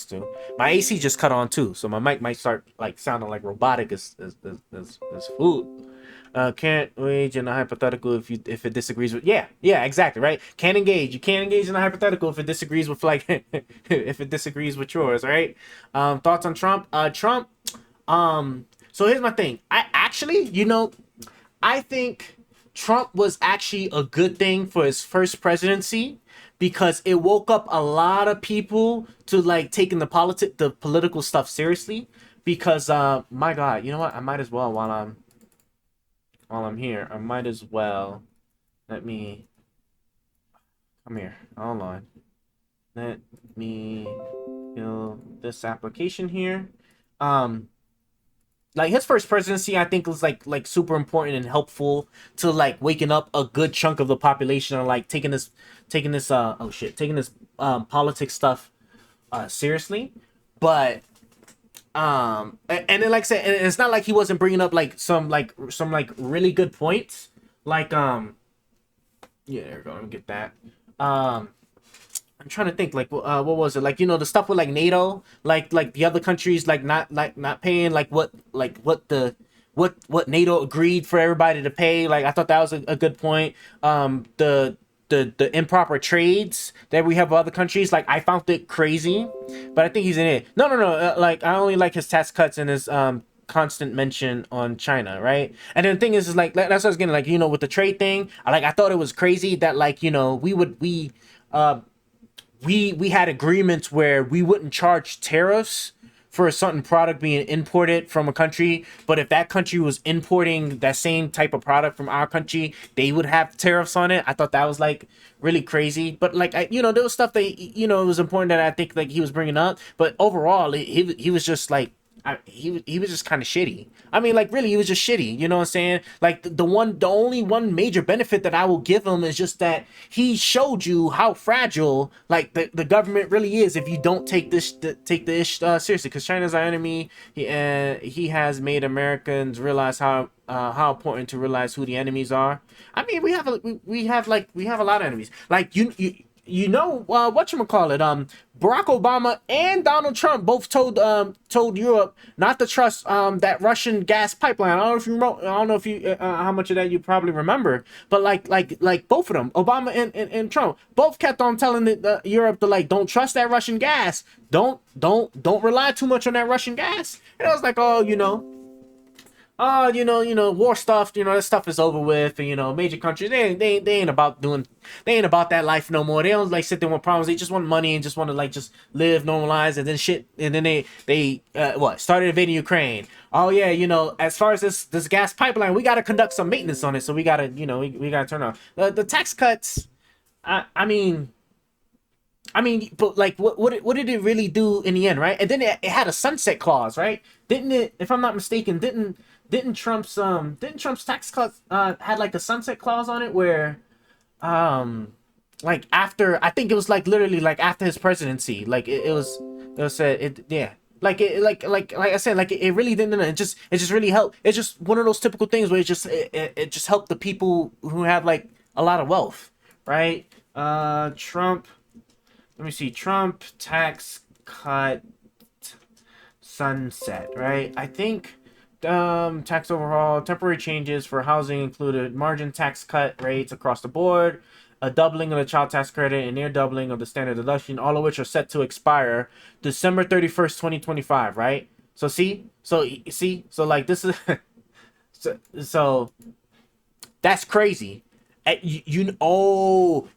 to. My AC just cut on too, so my mic might start like sounding like robotic as food. Can't engage in a hypothetical if it disagrees with yeah exactly right. Can't engage. You can't engage in a hypothetical if it disagrees with like if it disagrees with yours, right? Thoughts on Trump? Trump. So here's my thing. I actually, I think Trump was actually a good thing for his first presidency because it woke up a lot of people to like taking the political stuff seriously. Because my God, you know what? I might as well while I'm here. I might as well let me come here. Hold on. Let me fill this application here. Um, like his first presidency I think was like super important and helpful to like waking up a good chunk of the population and like taking this oh shit taking this politics stuff seriously. But and then like I said, and it's not like he wasn't bringing up like some really good points like yeah, there we go. Let me get that. I'm trying to think like what was it like, the stuff with like NATO, like the other countries like not paying what NATO agreed for everybody to pay. Like I thought that was a good point. The improper trades that we have with other countries, like I found it crazy, but I think he's in it. No, like I only like his tax cuts and his constant mention on China, right? And then the thing is like that's what I was getting like, with the trade thing. I thought it was crazy that like uh we had agreements where we wouldn't charge tariffs for a certain product being imported from a country, but if that country was importing that same type of product from our country, they would have tariffs on it. I thought that was like really crazy, but like there was stuff that it was important that I think like he was bringing up, but overall he was just like he was just kind of shitty. I mean, like really, he was just shitty. You know what I'm saying? Like the only one major benefit that I will give him is just that he showed you how fragile like the government really is if you don't take the ish seriously. Because China's our enemy. He has made Americans realize how important to realize who the enemies are. I mean, we have a lot of enemies. Like whatchamacallit, Barack Obama and Donald Trump both told Europe not to trust that Russian gas pipeline. I don't know if you how much of that you probably remember, but like both of them, Obama and Trump, both kept on telling Europe to like don't trust that Russian gas, don't rely too much on that Russian gas. And I was like, oh, war stuff, that stuff is over with. And, major countries, they ain't about that life no more. They don't like sit there with problems. They just want money and just want to like just live normalized and then shit. And then they started invading Ukraine. Oh yeah, as far as this gas pipeline, we got to conduct some maintenance on it. So we got to, we got to turn on the tax cuts. I mean, but like, what did it really do in the end, right? And then it had a sunset clause, right? Didn't it? If I'm not mistaken, didn't Trump's tax cuts had like a sunset clause on it where like after I think it was like literally like after his presidency, like it was said it yeah. Like I said, like it really didn't. It just really helped. It's just one of those typical things where it just helped the people who have like a lot of wealth, right? Trump. Let me see. Trump tax cut sunset, right? I think tax overhaul, temporary changes for housing included margin tax cut rates across the board, a doubling of the child tax credit, and near doubling of the standard deduction, all of which are set to expire December 31st, 2025, right? So so like this is so that's crazy. You know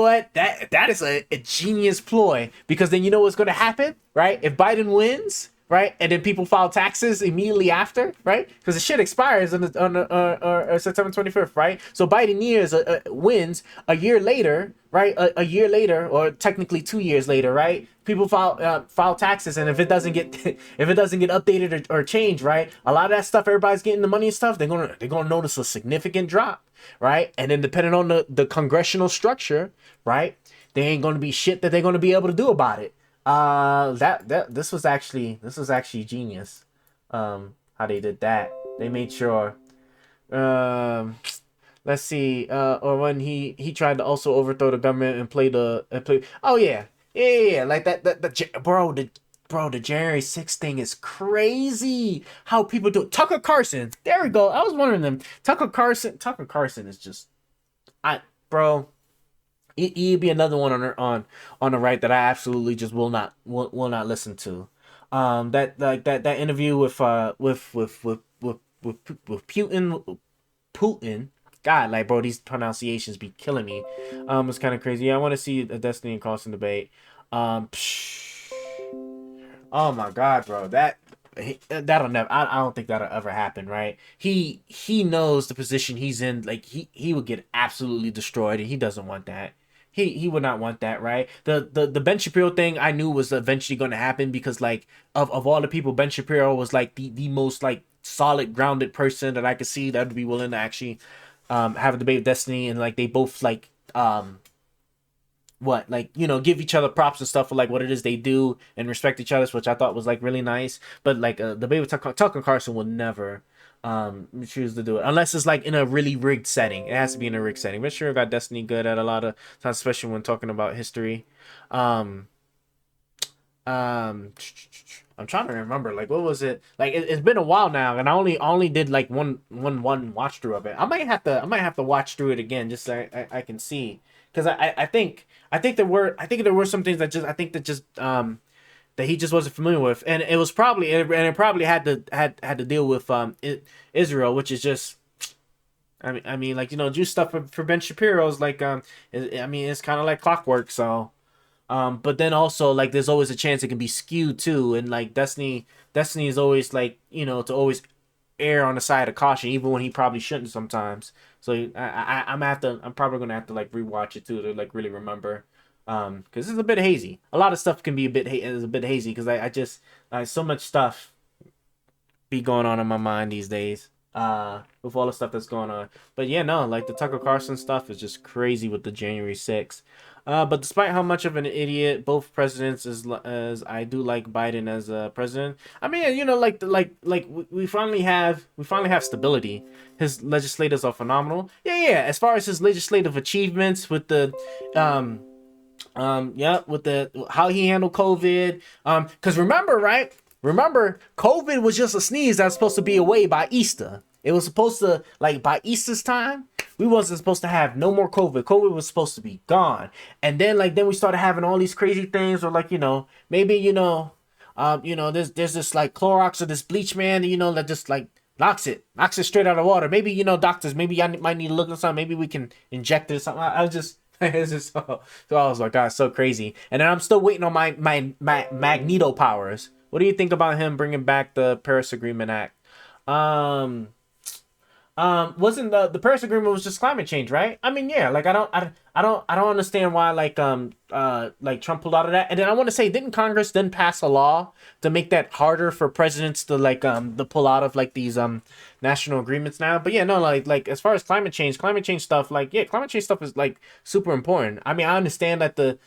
what? That is a genius ploy because then you know what's going to happen, right? If Biden wins, right, and then people file taxes immediately after, right? Because the shit expires on September 25th, right? So Biden wins a year later, right? A year later, or technically 2 years later, right? People file taxes, and if it doesn't get if it doesn't get updated or changed, right? A lot of that stuff, everybody's getting the money and stuff. They're gonna notice a significant drop, right? And then depending on the congressional structure, right, there ain't gonna be shit that they're gonna be able to do about it. That this was actually genius. How they did that. They made sure. Um, let's see. Or when he tried to also overthrow the government and play. Oh yeah, yeah. Like that. Bro. bro, the January 6th thing is crazy. How people do it. Tucker Carlson. There we go. I was wondering them. Tucker Carlson is just I bro. He'd be another one on the right that I absolutely just will not listen to. That interview with Putin. God, like bro, these pronunciations be killing me. It's kind of crazy. Yeah, I want to see a Destiny and Carlson debate. Psh, oh my God, bro, that'll never. I don't think that'll ever happen. Right? He knows the position he's in. Like he would get absolutely destroyed, and he doesn't want that. He would not want that, right? The Ben Shapiro thing I knew was eventually going to happen because like of all the people, Ben Shapiro was like the most like solid grounded person that I could see that would be willing to actually have a debate with Destiny, and like they both like what like give each other props and stuff for like what it is they do and respect each other, which I thought was like really nice. But like the debate with Tucker Carlson will never choose to do it unless it's like in a really rigged setting. It has to be in a rigged setting. But sure, got Destiny good at a lot of times, especially when talking about history. um um I'm trying to remember like what was it like. It's been a while now, and I only did like one watch through of it. I might have to watch through it again just so I can see, because I think there were some things that that he just wasn't familiar with, and it probably had to deal with Israel, which is just I mean like Jew stuff for Ben Shapiro's like I mean it's kind of like clockwork. So but then also like there's always a chance it can be skewed too, and like Destiny is always like to always err on the side of caution even when he probably shouldn't sometimes. So I'm probably gonna have to like rewatch it too to like really remember, because it's a bit hazy. A lot of stuff can be is a bit hazy because I just so much stuff be going on in my mind these days with all the stuff that's going on. But yeah, no, like the Tucker Carlson stuff is just crazy with the January 6th. But despite how much of an idiot both presidents as I do like Biden as a president, I mean, we finally have stability. His legislators are phenomenal. Yeah, yeah. As far as his legislative achievements with the yeah, with the how he handled COVID. Because remember, right? Remember, COVID was just a sneeze that was supposed to be away by Easter. It was supposed to, like, by Easter's time, we wasn't supposed to have no more COVID. COVID was supposed to be gone. And then, like, then we started having all these crazy things, or like, maybe, there's this like Clorox or this bleach, man, that just like knocks it straight out of water. Maybe, doctors, maybe I might need to look at something. Maybe we can inject it or something. I was just, it's just so I was like, God, so crazy. And then I'm still waiting on my Magneto powers. What do you think about him bringing back the Paris Agreement Act? Wasn't the Paris Agreement was just climate change, right? I mean, yeah, like I don't understand why like Trump pulled out of that. And then I want to say, didn't Congress then pass a law to make that harder for presidents to to pull out of like these national agreements now? But yeah, no, like as far as climate change stuff, like yeah, climate change stuff is like super important. I mean, I understand that the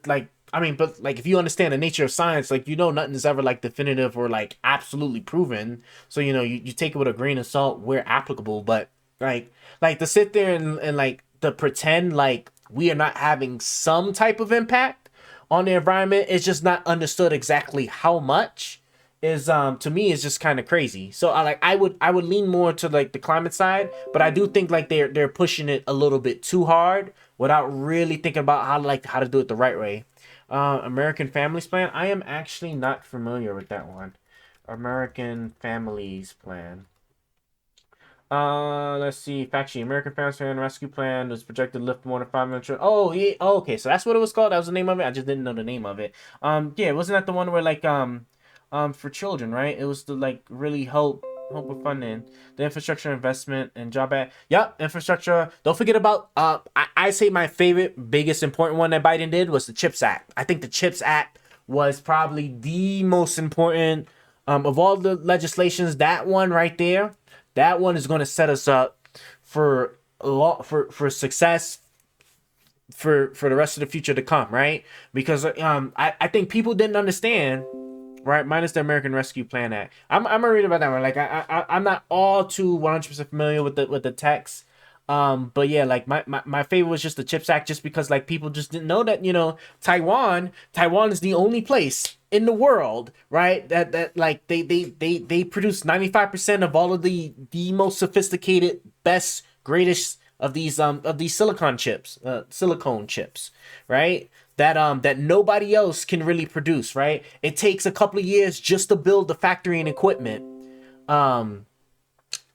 like I mean, but like if you understand the nature of science, like nothing is ever like definitive or like absolutely proven. So you take it with a grain of salt where applicable. But like to sit there and like to pretend like we are not having some type of impact on the environment, it's just not understood exactly how much is to me is just kind of crazy. So I would lean more to like the climate side, but I do think like they're pushing it a little bit too hard without really thinking about how to do it the right way. American Families Plan. I am actually not familiar with that one. American Families Plan. Let's see. Fact sheet. American Families Plan Rescue Plan was projected to lift more than 5 million children. Oh, yeah. Oh, okay. So that's what it was called. That was the name of it. I just didn't know the name of it. Yeah. Wasn't that the one where like for children, right? It was to like really help with funding the infrastructure investment and job act. Yep, infrastructure. Don't forget about I say my favorite, biggest important one that Biden did was the CHIPS Act. I think the CHIPS Act was probably the most important of all the legislations. That one right there, that one is going to set us up for a lot for success for the rest of the future to come, right? Because I think people didn't understand, right? Minus the American Rescue Plan Act. I'm gonna read about that one. Like I'm not all too 100% familiar with the text. But yeah, like my favorite was just the CHIPS Act, just because like people just didn't know that Taiwan is the only place in the world, right? That like they produce 95% of all of the most sophisticated, best, greatest of these silicone chips, right? That nobody else can really produce, right? It takes a couple of years just to build the factory and equipment. Um,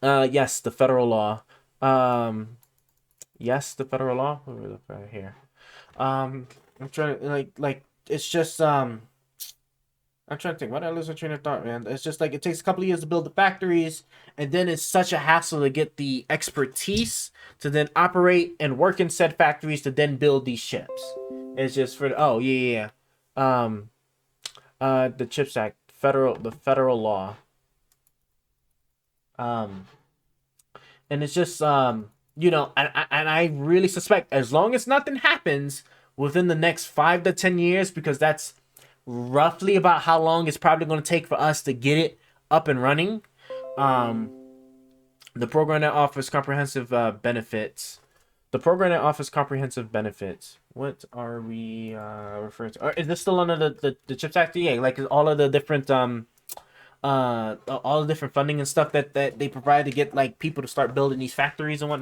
yes, the federal law. Um, yes, the federal law. Let me look right here. I'm trying to like it's just I'm trying to think. What I lose my train of thought, man? It's just like it takes a couple of years to build the factories, and then it's such a hassle to get the expertise to then operate and work in said factories to then build these chips. It's just for oh yeah, yeah. The Chips Act, the federal law. Um, and it's just and I really suspect as long as nothing happens within the next 5 to 10 years, because that's roughly about how long it's probably going to take for us to get it up and running. Um, the program that offers comprehensive benefits. The program that offers comprehensive benefits. What are we referring to? Is this still under the CHIPS Act? Yeah, like all of the different all the different funding and stuff that they provide to get like people to start building these factories and whatnot.